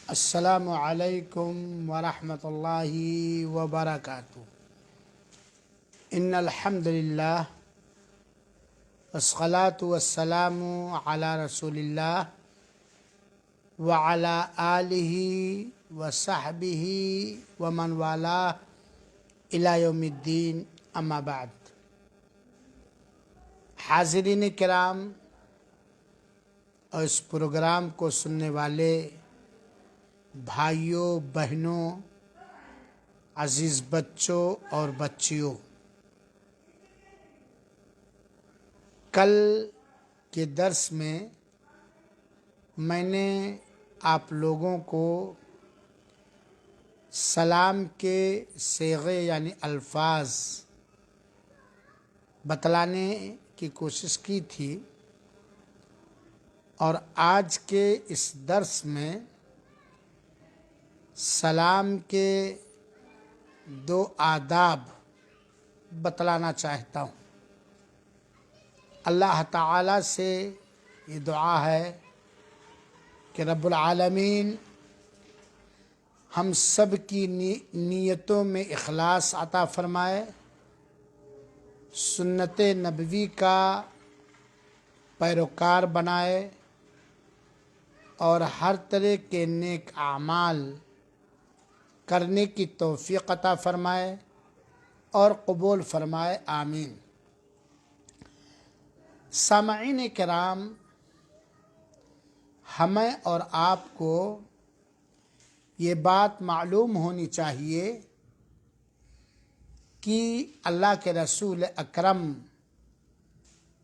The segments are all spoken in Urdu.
السلام علیکم ورحمۃ اللہ وبرکاتہ۔ ان الحمد للہ والصلاة والسلام علی رسول اللہ وعلی آلہ وصحبہ ومن والاہ الی یوم الدین، اما بعد۔ حاضرین کرام اور اس پروگرام کو سننے والے بھائیوں، بہنوں، عزیز بچوں اور بچیوں، کل کے درس میں میں نے آپ لوگوں کو سلام کے صیغے یعنی الفاظ بتلانے کی کوشش کی تھی، اور آج کے اس درس میں سلام کے 2 آداب بتلانا چاہتا ہوں۔ اللہ تعالیٰ سے یہ دعا ہے کہ رب العالمین ہم سب کی نیتوں میں اخلاص عطا فرمائے، سنت نبوی کا پیروکار بنائے اور ہر طرح کے نیک اعمال کرنے کی توفیق عطا فرمائے اور قبول فرمائے، آمین۔ سامعین کرام، ہمیں اور آپ کو یہ بات معلوم ہونی چاہیے کہ اللہ کے رسول اکرم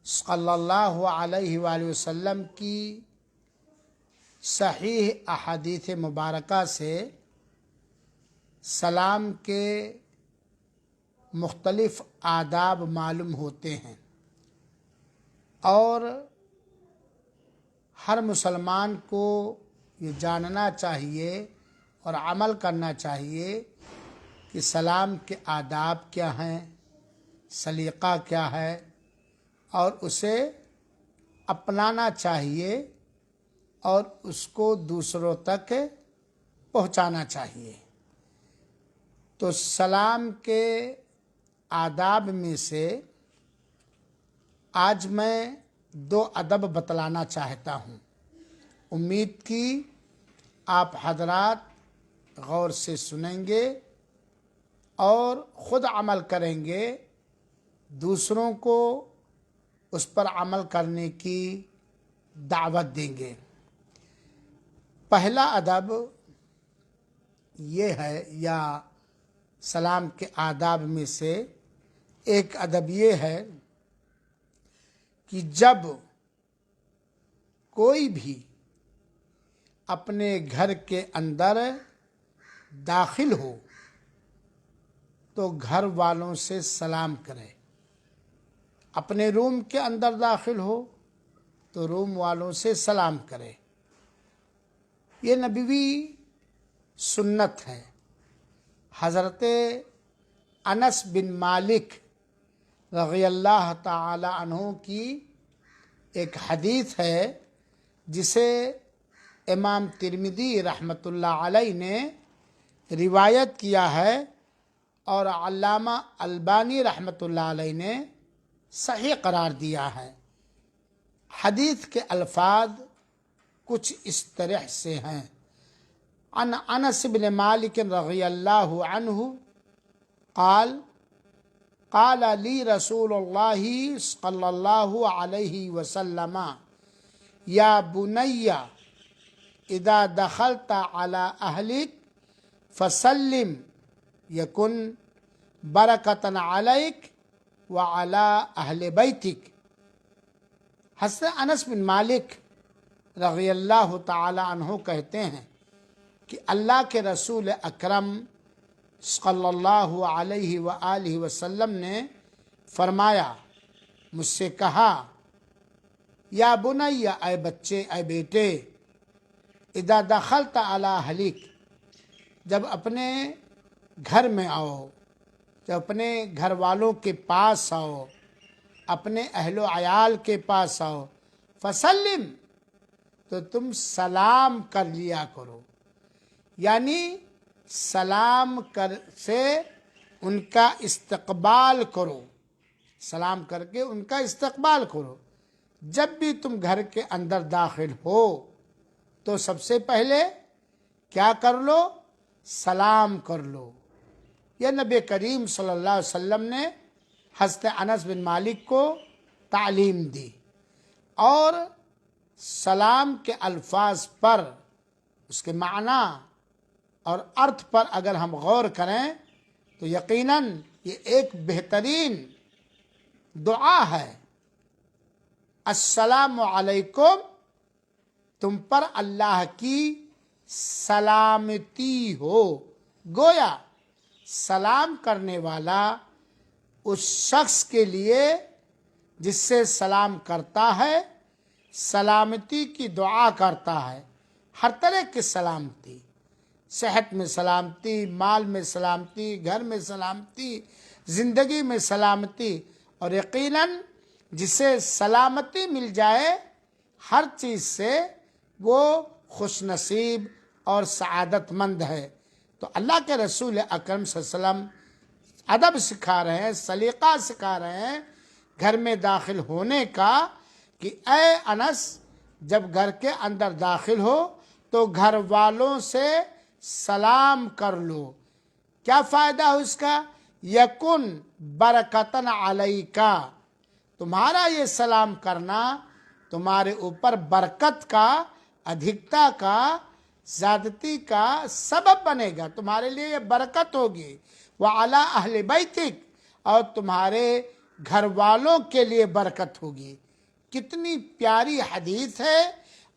صلی اللہ علیہ وآلہ وسلم کی صحیح احادیث مبارکہ سے سلام کے مختلف آداب معلوم ہوتے ہیں، اور ہر مسلمان کو یہ جاننا چاہیے اور عمل کرنا چاہیے کہ سلام کے آداب کیا ہیں، سلیقہ کیا ہے، اور اسے اپنانا چاہیے اور اس کو دوسروں تک پہنچانا چاہیے۔ تو سلام کے آداب میں سے آج میں 2 ادب بتلانا چاہتا ہوں۔ امید کی آپ حضرات غور سے سنیں گے اور خود عمل کریں گے، دوسروں کو اس پر عمل کرنے کی دعوت دیں گے۔ پہلا ادب یہ ہے، یا سلام کے آداب میں سے ایک ادب یہ ہے کہ جب کوئی بھی اپنے گھر کے اندر داخل ہو تو گھر والوں سے سلام کرے، اپنے روم کے اندر داخل ہو تو روم والوں سے سلام کرے۔ یہ نبوی سنت ہے۔ حضرت انس بن مالک رضی اللہ تعالی عنہ کی ایک حدیث ہے جسے امام ترمذی رحمۃ اللہ علیہ نے روایت کیا ہے، اور علامہ البانی رحمۃ اللہ علیہ نے صحیح قرار دیا ہے۔ حدیث کے الفاظ کچھ اس طرح سے ہیں: عن انس بن مالک رضی اللہ عنہ قال قال لی رسول اللہ صلی اللہ علیہ وسلم یا بنی اذا دخلت علی اہلک فسلم یکن برکۃ علیک وعلی اہل بیتک۔ حضرت انس بن مالک رضی اللہ تعالی عنہ کہتے ہیں کہ اللہ کے رسول اکرم صلی اللہ علیہ وآلہ وسلم نے فرمایا، مجھ سے کہا، یا بنی، اے بچے، اے بیٹے، اذا دخلت علی اہلک، جب اپنے گھر میں آؤ، جب اپنے گھر والوں کے پاس آؤ، اپنے اہل و عیال کے پاس آؤ، فسلم، تو تم سلام کر لیا کرو۔ یعنی سلام کر سے ان کا استقبال کرو، سلام کر کے ان کا استقبال کرو۔ جب بھی تم گھر کے اندر داخل ہو تو سب سے پہلے کیا کر لو؟ سلام کر لو۔ یہ نبی کریم صلی اللہ علیہ وسلم نے حضرت انس بن مالک کو تعلیم دی، اور سلام کے الفاظ پر، اس کے معنی اور ارتھ پر اگر ہم غور کریں تو یقیناً یہ ایک بہترین دعا ہے۔ السلام علیکم، تم پر اللہ کی سلامتی ہو۔ گویا سلام کرنے والا اس شخص کے لیے جس سے سلام کرتا ہے سلامتی کی دعا کرتا ہے، ہر طرح کی سلامتی، صحت میں سلامتی، مال میں سلامتی، گھر میں سلامتی، زندگی میں سلامتی، اور یقیناً جسے سلامتی مل جائے ہر چیز سے وہ خوش نصیب اور سعادت مند ہے۔ تو اللہ کے رسول اکرم صلی اللہ علیہ وسلم ادب سکھا رہے ہیں، سلیقہ سکھا رہے ہیں گھر میں داخل ہونے کا، کہ اے انس، جب گھر کے اندر داخل ہو تو گھر والوں سے سلام کر لو۔ کیا فائدہ ہے اس کا؟ یکن برکتن علیکا، تمہارا یہ سلام کرنا تمہارے اوپر برکت کا، ادھکتا کا، زیادتی کا سبب بنے گا، تمہارے لیے یہ برکت ہوگی۔ وعلی اہل بیتک، اور تمہارے گھر والوں کے لیے برکت ہوگی۔ کتنی پیاری حدیث ہے،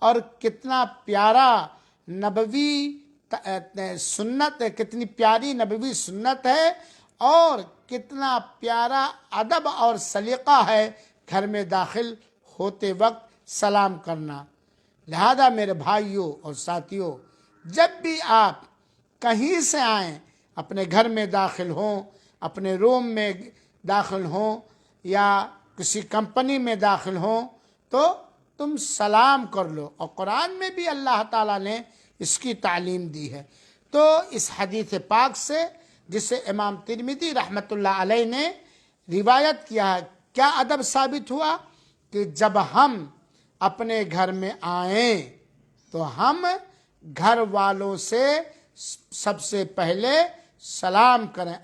اور کتنا پیارا نبوی سنت ہے، کتنی پیاری نبوی سنت ہے، اور کتنا پیارا ادب اور سلیقہ ہے گھر میں داخل ہوتے وقت سلام کرنا۔ لہذا میرے بھائیوں اور ساتھیوں، جب بھی آپ کہیں سے آئیں، اپنے گھر میں داخل ہوں، اپنے روم میں داخل ہوں، یا کسی کمپنی میں داخل ہوں، تو تم سلام کر لو۔ اور قرآن میں بھی اللہ تعالیٰ نے اس کی تعلیم دی ہے۔ تو اس حدیث پاک سے، جسے امام ترمذی رحمۃ اللہ علیہ نے روایت کیا ہے، کیا ادب ثابت ہوا؟ کہ جب ہم اپنے گھر میں آئیں تو ہم گھر والوں سے سب سے پہلے سلام کریں،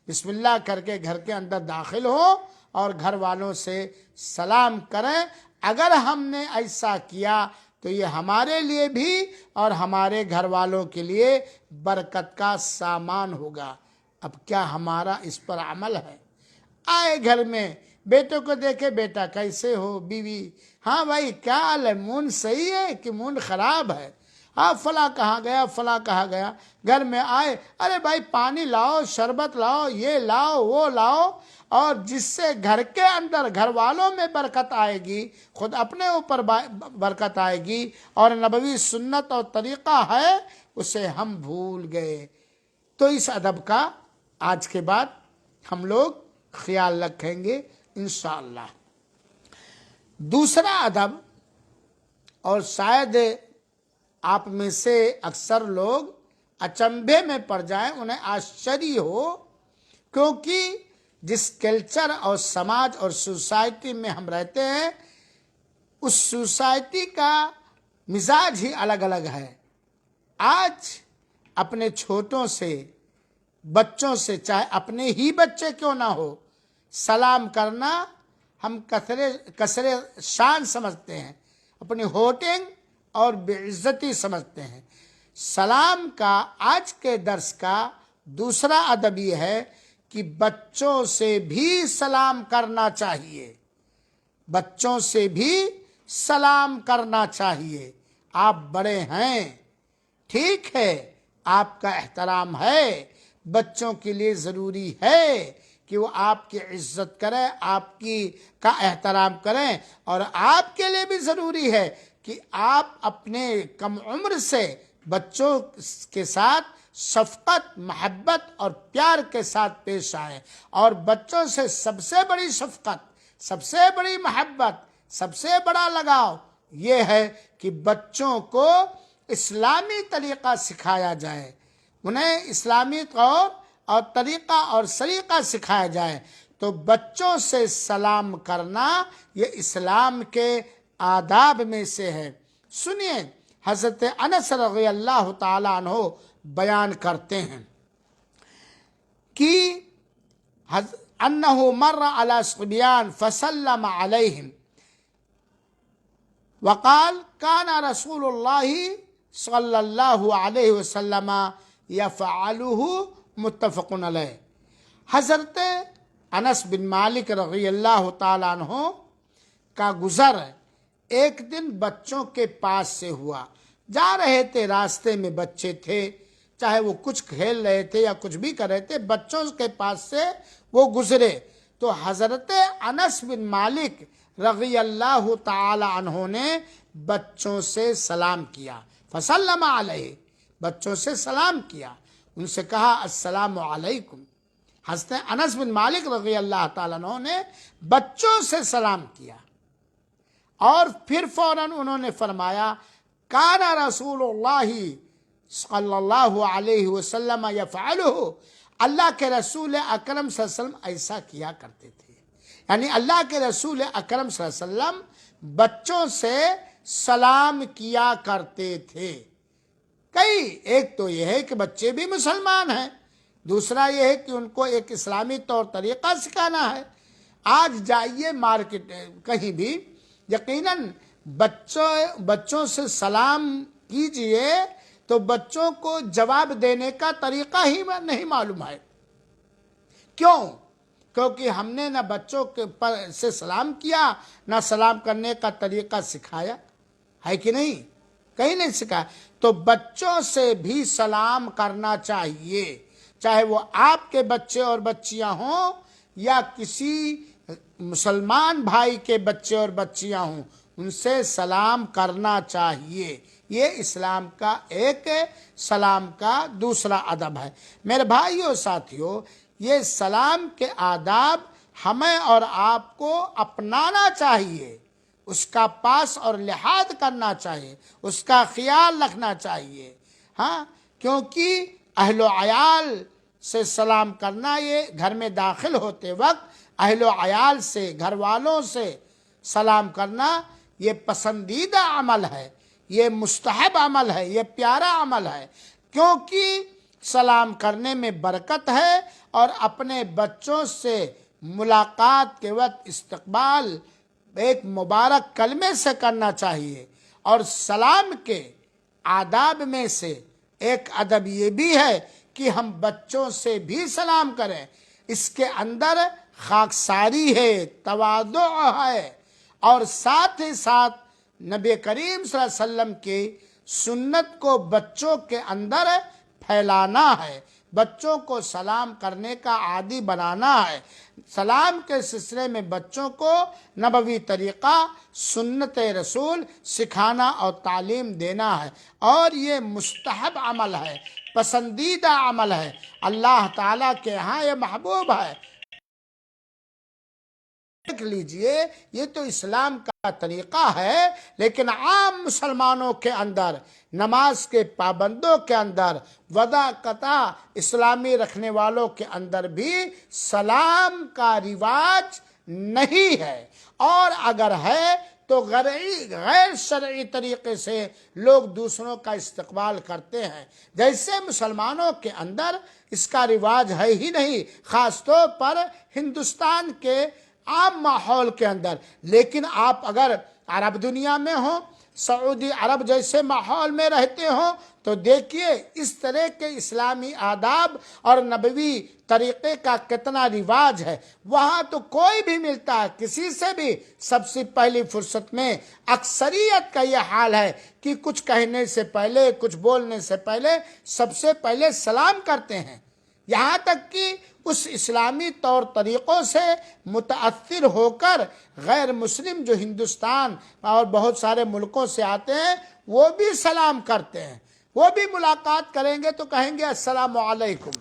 بسم اللہ کر کے گھر کے اندر داخل ہوں اور گھر والوں سے سلام کریں۔ اگر ہم نے ایسا کیا تو یہ ہمارے لیے بھی اور ہمارے گھر والوں کے لیے برکت کا سامان ہوگا۔ اب کیا ہمارا اس پر عمل ہے؟ آئے گھر میں، بیٹوں کو دیکھے، بیٹا کیسے ہو، بیوی، ہاں بھائی کیا حال ہے، مون صحیح ہے کہ مون خراب ہے، ہاں فلاں کہاں گیا، فلاں کہاں گیا۔ گھر میں آئے، ارے بھائی پانی لاؤ، شربت لاؤ، یہ لاؤ، وہ لاؤ، اور جس سے گھر کے اندر گھر والوں میں برکت آئے گی، خود اپنے اوپر برکت آئے گی، اور نبوی سنت اور طریقہ ہے اسے ہم بھول گئے۔ تو اس ادب کا آج کے بعد ہم لوگ خیال رکھیں گے انشاءاللہ۔ دوسرا ادب، اور شاید آپ میں سے اکثر لوگ اچنبھے میں پڑ جائیں، انہیں آشچర్య ہو، کیونکہ جس کلچر اور سماج اور سوسائٹی میں ہم رہتے ہیں، اس سوسائٹی کا مزاج ہی الگ الگ ہے۔ آج اپنے چھوٹوں سے، بچوں سے، چاہے اپنے ہی بچے کیوں نہ ہو، سلام کرنا ہم کثر شان سمجھتے ہیں، اپنی ہوٹنگ اور بے عزتی سمجھتے ہیں۔ سلام کا آج کے درس کا دوسرا ادب یہ ہے کہ بچوں سے بھی سلام کرنا چاہیے، بچوں سے بھی سلام کرنا چاہیے۔ آپ بڑے ہیں، ٹھیک ہے، آپ کا احترام ہے، بچوں کے لیے ضروری ہے کہ وہ آپ کی عزت کریں، آپ کا احترام کریں، اور آپ کے لیے بھی ضروری ہے کہ آپ اپنے کم عمر سے بچوں کے ساتھ شفقت، محبت اور پیار کے ساتھ پیش آئیں۔ اور بچوں سے سب سے بڑی شفقت، سب سے بڑی محبت، سب سے بڑا لگاؤ یہ ہے کہ بچوں کو اسلامی طریقہ سکھایا جائے، انہیں اسلامی طور اور طریقہ اور سلیقہ سکھایا جائے، تو بچوں سے سلام کرنا یہ اسلام کے آداب میں سے ہے۔ سنیے حضرت انس رضی اللہ تعالیٰ عنہ بیان کرتے ہیں کہ انہ مر علی صبیان فسلم علیہم وقال کان رسول اللہ صلی اللہ علیہ وسلم یفعلہ متفق علیہ۔ حضرت انس بن مالک رضی اللہ تعالیٰ عنہ کا گزر ایک دن بچوں کے پاس سے ہوا، جا رہے تھے، راستے میں بچے تھے، چاہے وہ کچھ کھیل رہے تھے یا کچھ بھی کر رہے تھے، بچوں کے پاس سے وہ گزرے تو حضرت انس بن مالک رضی اللہ تعالی عنہ نے بچوں سے سلام کیا، فسلم علیہ، بچوں سے سلام کیا، ان سے کہا السلام علیکم۔ حضرت انس بن مالک رضی اللہ تعالیٰ عنہ نے بچوں سے سلام کیا، اور پھر فوراً انہوں نے فرمایا کان رسول اللہ صلی اللہ علیہ وسلم یفعلہ، اللہ کے رسول اکرم صلی اللہ علیہ وسلم ایسا کیا کرتے تھے، یعنی اللہ کے رسول اکرم صلی اللہ علیہ وسلم بچوں سے سلام کیا کرتے تھے۔ ایک تو یہ ہے کہ بچے بھی مسلمان ہیں، دوسرا یہ ہے کہ ان کو ایک اسلامی طور طریقہ سکھانا ہے۔ آج جائیے مارکیٹ کہیں بھی، یقیناً بچوں سے سلام کیجئے تو بچوں کو جواب دینے کا طریقہ ہی نہیں معلوم ہے۔ کیوں؟ کیونکہ ہم نے نہ بچوں سے سلام کیا، نہ سلام کرنے کا طریقہ سکھایا ہے، کہ نہیں؟ کہیں نہیں سکھایا۔ تو بچوں سے بھی سلام کرنا چاہیے، چاہے وہ آپ کے بچے اور بچیاں ہوں یا کسی مسلمان بھائی کے بچے اور بچیاں ہوں، ان سے سلام کرنا چاہیے۔ یہ اسلام کا ایک سلام کا دوسرا ادب ہے۔ میرے بھائیوں ساتھیوں، یہ سلام کے آداب ہمیں اور آپ کو اپنانا چاہیے، اس کا پاس اور لحاظ کرنا چاہیے، اس کا خیال رکھنا چاہیے، ہاں، کیونکہ اہل و عیال سے سلام کرنا، یہ گھر میں داخل ہوتے وقت اہل و عیال سے، گھر والوں سے سلام کرنا یہ پسندیدہ عمل ہے، یہ مستحب عمل ہے، یہ پیارا عمل ہے، کیونکہ سلام کرنے میں برکت ہے، اور اپنے بچوں سے ملاقات کے وقت استقبال ایک مبارک کلمے سے کرنا چاہیے۔ اور سلام کے آداب میں سے ایک ادب یہ بھی ہے کہ ہم بچوں سے بھی سلام کریں، اس کے اندر خاکساری ہے، تواضع ہے، اور ساتھ ہی ساتھ نبی کریم صلی اللہ علیہ وسلم کی سنت کو بچوں کے اندر پھیلانا ہے، بچوں کو سلام کرنے کا عادی بنانا ہے، سلام کے سلسلے میں بچوں کو نبوی طریقہ، سنت رسول سکھانا اور تعلیم دینا ہے، اور یہ مستحب عمل ہے، پسندیدہ عمل ہے، اللہ تعالیٰ کے ہاں یہ محبوب ہے۔ دیکھ لیجئے، یہ تو اسلام کا طریقہ ہے، لیکن عام مسلمانوں کے اندر، نماز کے پابندوں کے اندر، وضع قطع اسلامی رکھنے والوں کے اندر بھی سلام کا رواج نہیں ہے، اور اگر ہے تو غیر شرعی طریقے سے لوگ دوسروں کا استقبال کرتے ہیں، جیسے مسلمانوں کے اندر اس کا رواج ہے ہی نہیں، خاص طور پر ہندوستان کے عام ماحول کے اندر۔ لیکن آپ اگر عرب دنیا میں ہوں، سعودی عرب جیسے ماحول میں رہتے ہوں، تو دیکھیے اس طرح کے اسلامی آداب اور نبوی طریقے کا کتنا رواج ہے۔ وہاں تو کوئی بھی ملتا ہے کسی سے بھی، سب سے پہلی فرصت میں اکثریت کا یہ حال ہے کہ کچھ کہنے سے پہلے، کچھ بولنے سے پہلے سب سے پہلے سلام کرتے ہیں، یہاں تک کہ اس اسلامی طور طریقوں سے متاثر ہو کر غیر مسلم جو ہندوستان اور بہت سارے ملکوں سے آتے ہیں، وہ بھی سلام کرتے ہیں، وہ بھی ملاقات کریں گے تو کہیں گے السلام علیکم،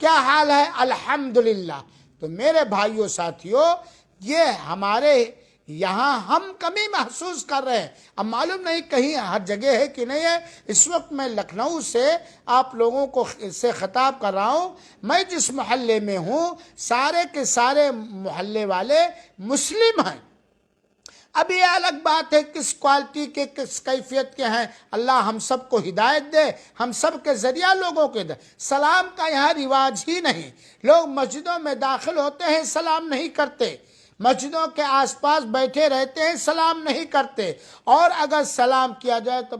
کیا حال ہے؟ الحمدللہ۔ تو میرے بھائیوں ساتھیوں، یہ ہمارے یہاں ہم کمی محسوس کر رہے ہیں. اب معلوم نہیں کہیں ہر جگہ ہے کہ نہیں ہے. اس وقت میں لکھنؤ سے آپ لوگوں کو سے خطاب کر رہا ہوں. میں جس محلے میں ہوں سارے کے سارے محلے والے مسلم ہیں. اب یہ الگ بات ہے کس کوالٹی کے کس کیفیت کے ہیں. اللہ ہم سب کو ہدایت دے, ہم سب کے ذریعہ لوگوں کے دے. سلام کا یہاں رواج ہی نہیں. لوگ مسجدوں میں داخل ہوتے ہیں سلام نہیں کرتے, مسجدوں کے آس پاس بیٹھے رہتے ہیں سلام نہیں کرتے, اور اگر سلام کیا جائے تو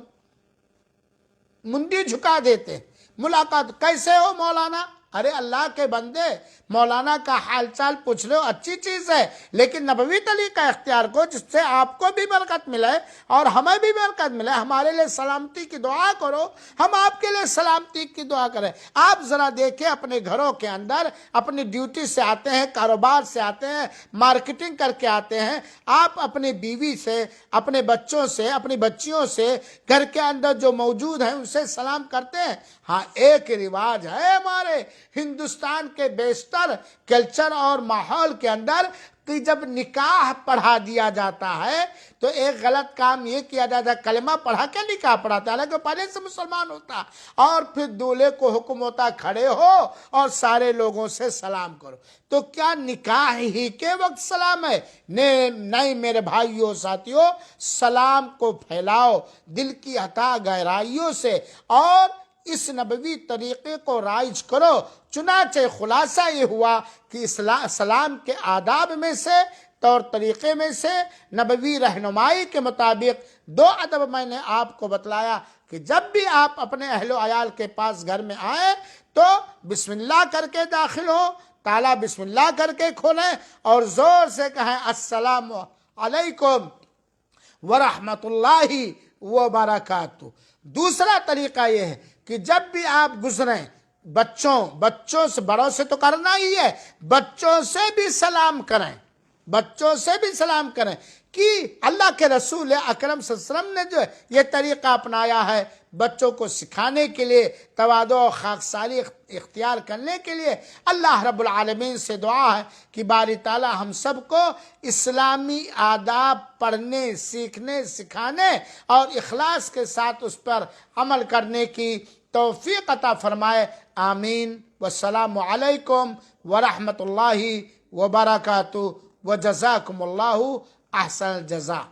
منڈی جھکا دیتے. ملاقات کیسے ہو مولانا؟ ارے اللہ کے بندے, مولانا کا حال چال پوچھ لو اچھی چیز ہے, لیکن نبوی طریقہ اختیار کو جس سے آپ کو بھی برکت ملے اور ہمیں بھی برکت ملے. ہمارے لیے سلامتی کی دعا کرو, ہم آپ کے لیے سلامتی کی دعا کریں. آپ ذرا دیکھیں اپنے گھروں کے اندر اپنی ڈیوٹی سے آتے ہیں, کاروبار سے آتے ہیں, مارکیٹنگ کر کے آتے ہیں, آپ اپنی بیوی سے, اپنے بچوں سے, اپنی بچیوں سے, گھر کے اندر جو موجود ہیں ان سے سلام کرتے ہیں. ہاں ایک رواج ہے ہمارے ہندوستان کے بیشتر کلچر اور ماحول کے اندر کہ جب نکاح پڑھا دیا جاتا ہے تو ایک غلط کام یہ کیا جاتا ہے, کلمہ پڑھا کے نکاح پڑھاتا ہے, حالانکہ پہلے سے مسلمان ہوتا, اور پھر دولہے کو حکم ہوتا کھڑے ہو اور سارے لوگوں سے سلام کرو. تو کیا نکاح ہی کے وقت سلام ہے؟ نہیں میرے بھائیوں ساتھیوں, سلام کو پھیلاؤ دل کی عطا گہرائیوں سے اور اس نبوی طریقے کو رائج کرو. چنانچہ خلاصہ یہ ہوا کہ سلام کے آداب میں سے, طور طریقے میں سے, نبوی رہنمائی کے مطابق 2 ادب میں نے آپ کو بتلایا کہ جب بھی آپ اپنے اہل و عیال کے پاس گھر میں آئیں تو بسم اللہ کر کے داخل ہو, تالا بسم اللہ کر کے کھولیں اور زور سے کہیں السلام علیکم ورحمۃ اللہ وبرکاتہ. دوسرا طریقہ یہ ہے کہ جب بھی آپ گزریں بچوں سے, بڑوں سے تو کرنا ہی ہے, بچوں سے بھی سلام کریں, بچوں سے بھی سلام کریں. کہ اللہ کے رسول اکرم صلی اللہ علیہ وسلم نے جو یہ طریقہ اپنایا ہے بچوں کو سکھانے کے لیے, تواضع و خاکساری اختیار کرنے کے لیے. اللہ رب العالمین سے دعا ہے کہ باری تعالی ہم سب کو اسلامی آداب پڑھنے, سیکھنے, سکھانے اور اخلاص کے ساتھ اس پر عمل کرنے کی توفیق عطا فرمائے. آمین. والسلام علیکم ورحمۃ اللہ وبرکاتہ وجزاکم اللہ احسن الجزاء.